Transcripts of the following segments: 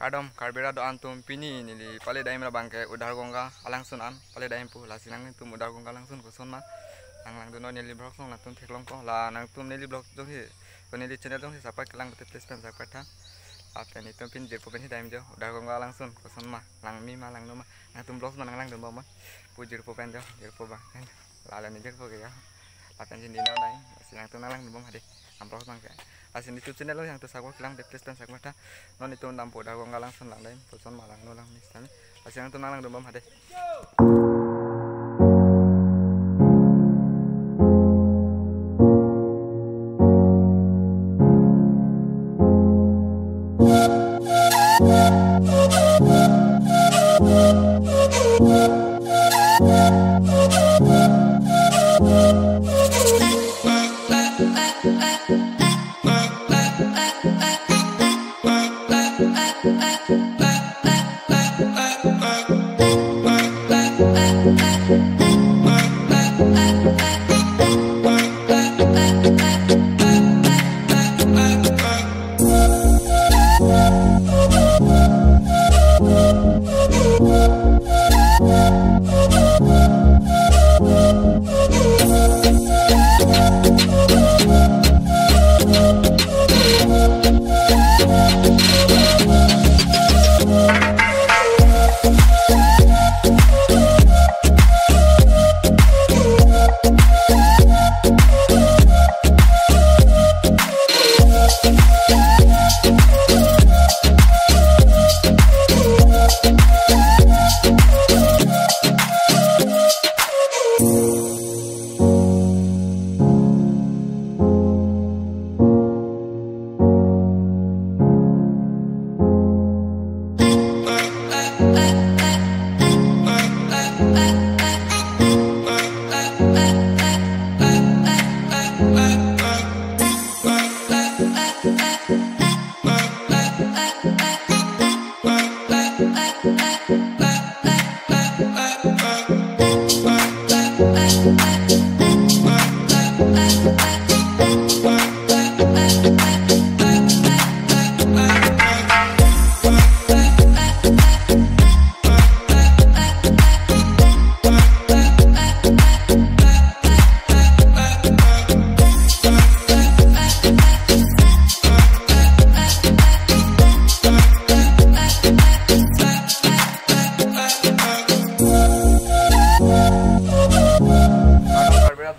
kadom karbera do antum pini nili pale daim la bangke udar gongga alang sunan pale daim pu la sinang tum udar gongga langsun ko son ma lang do no nili blog song la tum theklong ko la nang tum nili blog do hi ko nili channel dong hi sapa kelang betul please pen sapa tha apa ni tum pin je pu pen hi daim jo udar gongga langsun ko son ma lang mi ma lang no ma nang tum blog man lang do ma pu je pu pen jo je pu ba la la ni je pu ya pakan sini no dai sinang tum lang do ma hade amplok bangke asin di channel yang tu sakwa kelang please pen sakwa tha non itu nampo dah gong galang sen lang dai puson malang no lang mistan asin yang tu nalang do bam hade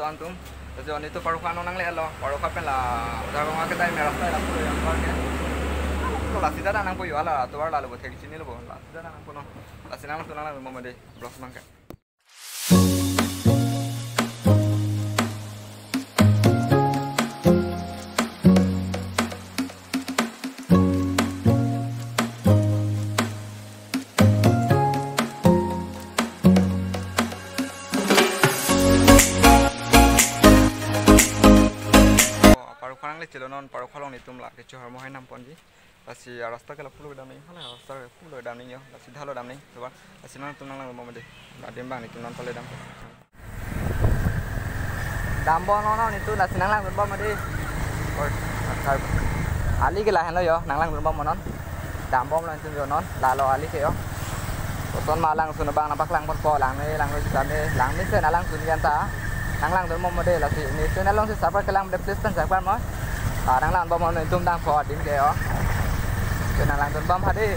antum jadi itu parukan nang le lo parukan pen la udah ngak kita merah la puro yang parke to la sida nang puyo ala to la lo thek chini lo la sida nang puno la sinang to nang mo mode blog mangka chelo non paro khalong ni tum la ke chhar mo hai nam ponji asi rasta ke la pulu dam ni hala rasta ke pulu dam ni yo asi dhalo dam ni to ba asi non tum nang mo mode la dem bang ni tum non tole dam dam bo no no ni tu la sinang lang bo ma di ali ke la hen lo yo nang lang bo mo non dam bom lan tum yo non la lo ali ke yo ton ma lang sun bang na bak lang pon po lang ni lang ni sa ni lang ni se na lang sun yan ta nang lang mo mode la si ni se na long se sa pa ke lang de please tan sa pa mo đang làm bom này tung đang phò đến kìa cái nào làm tuần bom hả đi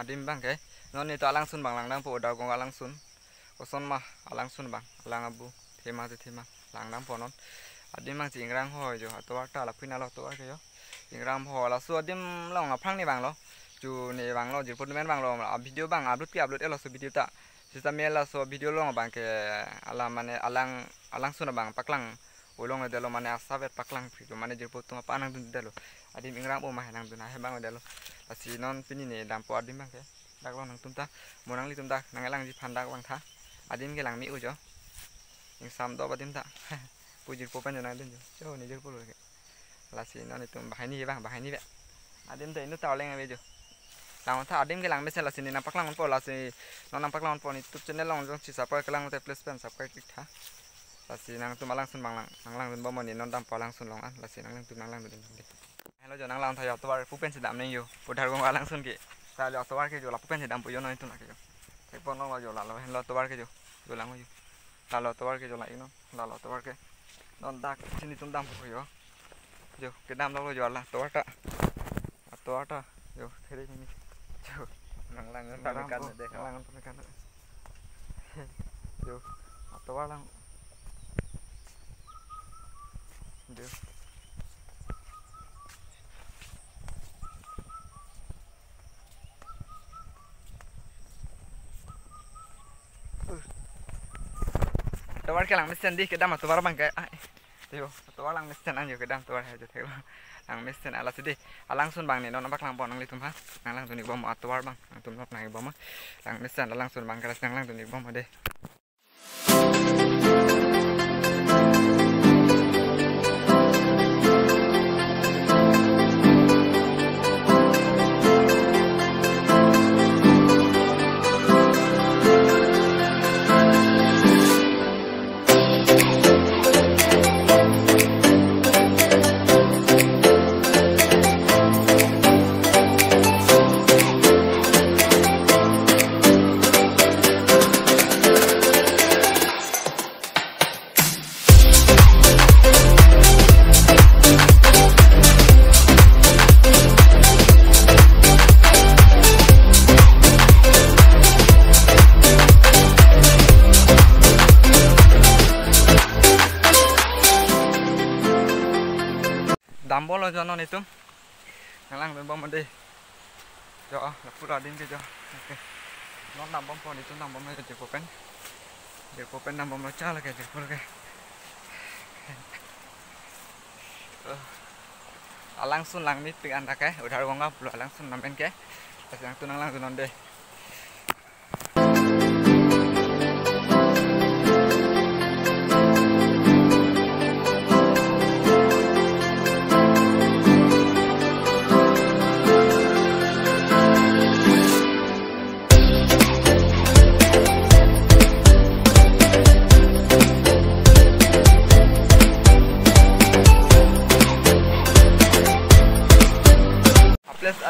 adim bang ke non itu alang sun bang lang dang po udar gong alang sun koson mah alang sun bang alang abu tema lang dang po non adim bang jingrang ho jo atwa ta la phina lo to ke yo jingrang ho la su adim long phang ni bang lo ju ni bang lo jirput men bang lo video bang upload elo su video ta sisa mela so video lo bang ke alang mane alang sun bang paklang ulong delo mane asabet paklang video mane jirput tu apa nang dun delo adim ingrang po mah nang dun ha bang delo pasti non pini ni dampo adim bang ke dak lo nang tumta monang li tumta nang elang ji phandak bang tha adim ke lang mi ujo ing sam do badim ta pujir po pan jana dun jo ni jir po ke lasi non itu bahai ni bang bahai ni be adim te inu taw leng be jo lang tha adim ke lang mesen lasi ni nampak lang po lasi non nampak lang po ni youtube channel long jong chi subscribe ke lang te plus pen subscribe klik tha lasi nang tu malang sun bang lang dun bo mon ni non dampo lang sun long an lasi nang tu nang lang dun hello jo nang lang tha yo to pu pen sedam neng yo udar gong alang sun ke ta lo to war ke jo la pu pen sedam pu yo no itu nak ke jo te pon lo jo la lo hello to war ke jo lang yo la lo to war ke jo la ino la lo to war ke non dak sini tum dam pu yo jo ke dam lo jo la to war ta yo theri ni jo nang lang kan de lang kan jo to war lang jo tawar ke lang mesen di ke dam tawar bang ke yo tawar lang mesen an yo ke dam tawar ha jo thek lang mesen ala sidi alang sun bang ni non bak lang pon nang li tum ha nang lang tunik bom tawar bang nang tum not nang bom lang mesen alang sun bang keras nang lang tunik bom de dambo lo jono itu ngalang ben bom de jo la pura din ke jo oke non nam bom pon itu nam bom le je popen nam bom lo cha la ke je pur ke alang sun lang mit pik anda ke udar gonga pulu alang sun nam en ke yang tu nang lang tu non de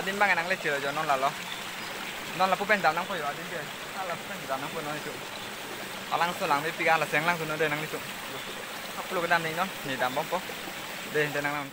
adim bang nang le chilo jo non la pu pen dam nang po yo adim de la pu pen dam nang po no itu alang su lang mi piga la seng lang tu no de nang li tu aplu ke dam ni non ni dam bom po de nang lang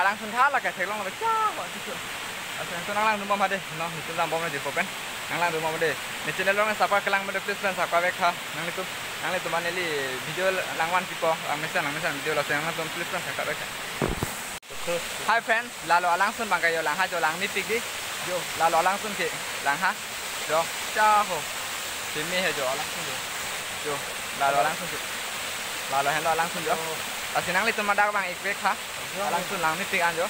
langsung thala ke thelong la cha ho chu asen tu nang lang dum ma de no tu lam bom de popen nang lang dum ma de ni channel long sapa kelang ma de please friend sapa be kha nang le tu maneli video langwan pipo lang mesan video la sen nang please friend sapa be kha hi friends lalo langsung bang kayo lang ha jo lang ni pig di jo lalo langsung ke lang ha jo cha ho simi he jo langsung jo lalo langsung ke lalo hen lo langsung jo asinang le tu ma dak bang ik kha langsung lang ni pig an jo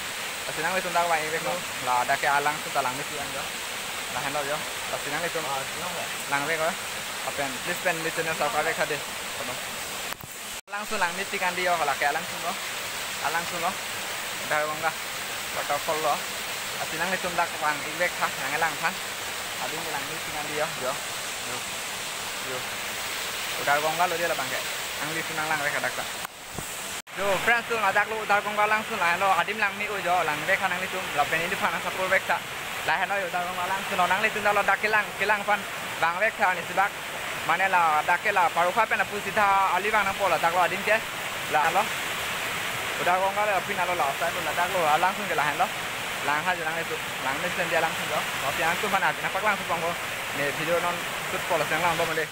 asinang le tu dak bang ik la dak ke alang tu talang ni pig an jo la hen lo jo asinang le tu lang be ko apen please pen di channel sapa be kha de langsung lang ni pig an dio la ke langsung lo Udah enggak protokol lo asinang itu ndak bang ibek kah yang elang kan adi ngilang ni tinggal dia yo udah enggak lo dia lah bang ang li sunang lang rek adak yo friends tu ngadak lo udah enggak langsung lah lo adim lang mi ujo lang rek kan ang li tum la pen ini pan sapur rek ta lah no udah enggak langsung nang li tum lo dak kilang pan bang rek ta ni sibak mana la dak la paru kha pen apu sitha ali bang nang pola dak lo adim ke la lo udah kong kali api nalo lah, saya tu nak lo langsung ke lahan lo, langha je lang itu, lang ni sendiri langsung lo, tapi yang tu mana, nampak langsung panggo, ni video non tut pola yang lang boleh.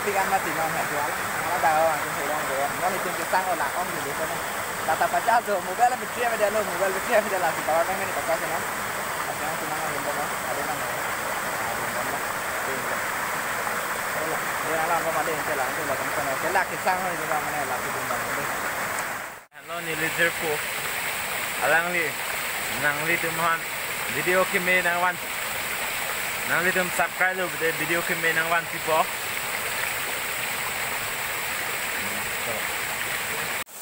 Tigan mati non hẹn jual, nó đào anh cũng thấy đông rồi, nó đi chung sang ở lạc con gì đấy thôi, là tập phát ra rồi, mobile là bị chia về đây luôn, mobile bị chia về đây là chỉ bảo cái này tập cho nó, tập cho nó cũng năng lượng đó, ở đây là đây là làm cái đây là cái lạc thì sang thôi, nhưng mà này là cái vùng đồng đây. Hello ni Liverpool, alang ni, nang li tumhan video kami nang wan, nang li tum subscribe lo video kami nang wan tipo.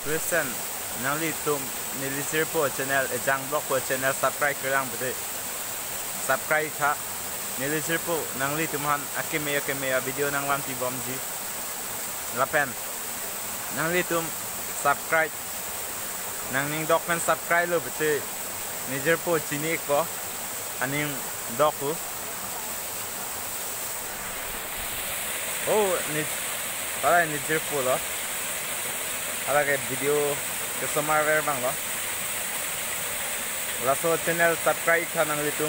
Listen, nang li tum ni Liverpool channel ejang blog ko channel subscribe kerang bede. Subscribe kha ni Liverpool nang li tumhan akime video nang wan tipo mji. Lapen, nang li tum subscribe nang ning document subscribe lo bete Liverpool chini ko aning doku. Oh ni para ni Liverpool lo. Ada kayak video customer bang lo. Langsung channel subscribe kan nang itu.